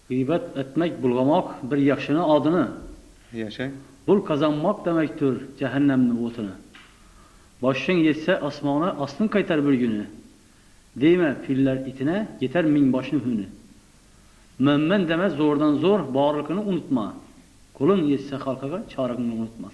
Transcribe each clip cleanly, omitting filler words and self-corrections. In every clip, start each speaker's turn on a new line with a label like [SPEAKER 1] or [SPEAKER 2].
[SPEAKER 1] Gıybet etmek, bulgamak bir yakşının adını.
[SPEAKER 2] Yaşay.
[SPEAKER 1] Bul kazanmak demektir cehennemin otunu. Başın yetse asmağına aslın kaytar bir günü. Deyme filler itine yeter min başın hünü. Mümin deme zordan zor bağırlıkını unutma. Kulun yetse halkaka çağrını unutma.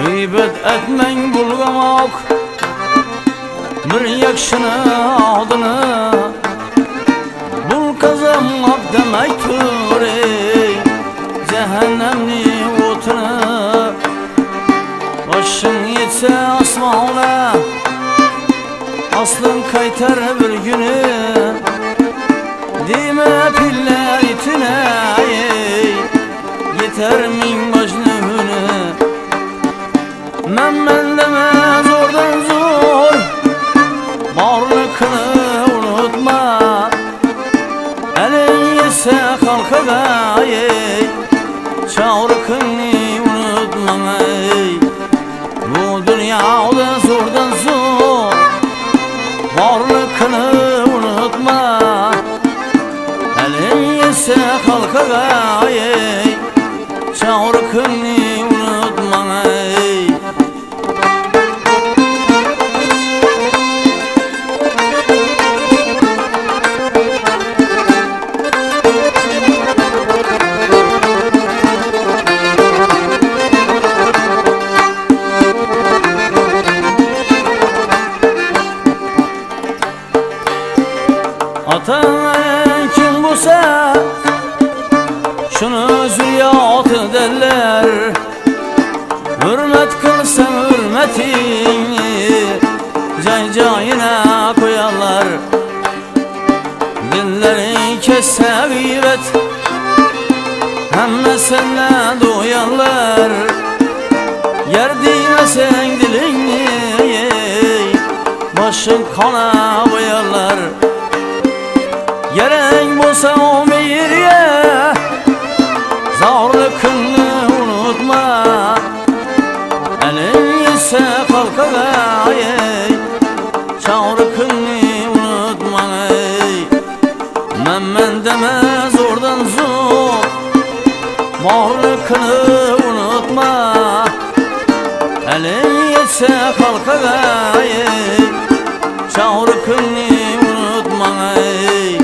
[SPEAKER 3] Gıybet etmen bulgamak bir yakşını adını. Bul kazanmak demektir ey cehennemli otunu. Başın yetse asmağına aslın kaytar bir günü. Dime piller itine ey yeter min başını hünü. Men deme zordan zor varlıkını unutma. Elin yetse halkada ey çağrıkını unutma ey. Bu dünyada zordan zor varlıkını unutma. Elin yetse halkada ey çağrıkını unutma ey. Atan kim bulsa şunu zürriyatı derler. Hürmet kılsan hürmetini cay cayına koyarlar. Dilleri kesse gıybet hem senden duyarlar. Yer değmesen dilini başın kana boyarlar. Yeren bulsa o meyirye zorlukını unutma. Elin yetse halkada ey çağrıkını unutma ey. Men deme zordan zor varlıkını unutma. Elin yetse halkada ey çağrıkını unutma ey.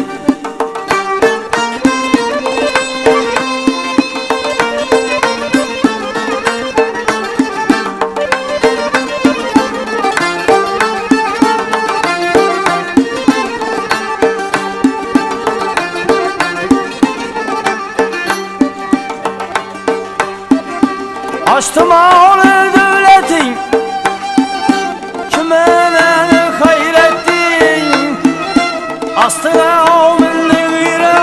[SPEAKER 3] Açtım ağlı devletin kime ne hayrettin. Astıra ağlını vire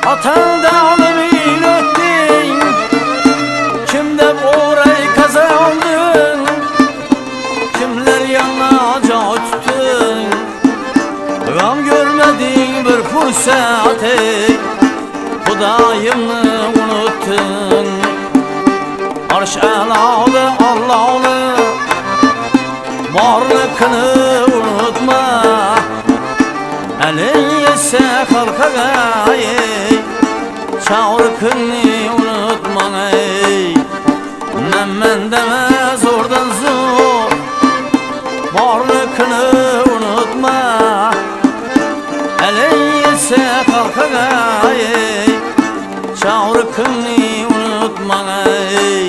[SPEAKER 3] atan dağını bilettin. Kimde orayı kazandın, kimler yanına tuttun. Gam görmedin bir fırsat ey Hudayımı unuttun. Arş elalı Allah'ını varlıkını unutma. Elin yetse halkada ey çağrıkını unutma ey. Men deme zordan zor varlıkını unutma. Elin yetse halkada ey çağrıkını unutma ey.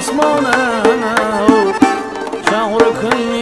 [SPEAKER 3] osmonini Çağrı kın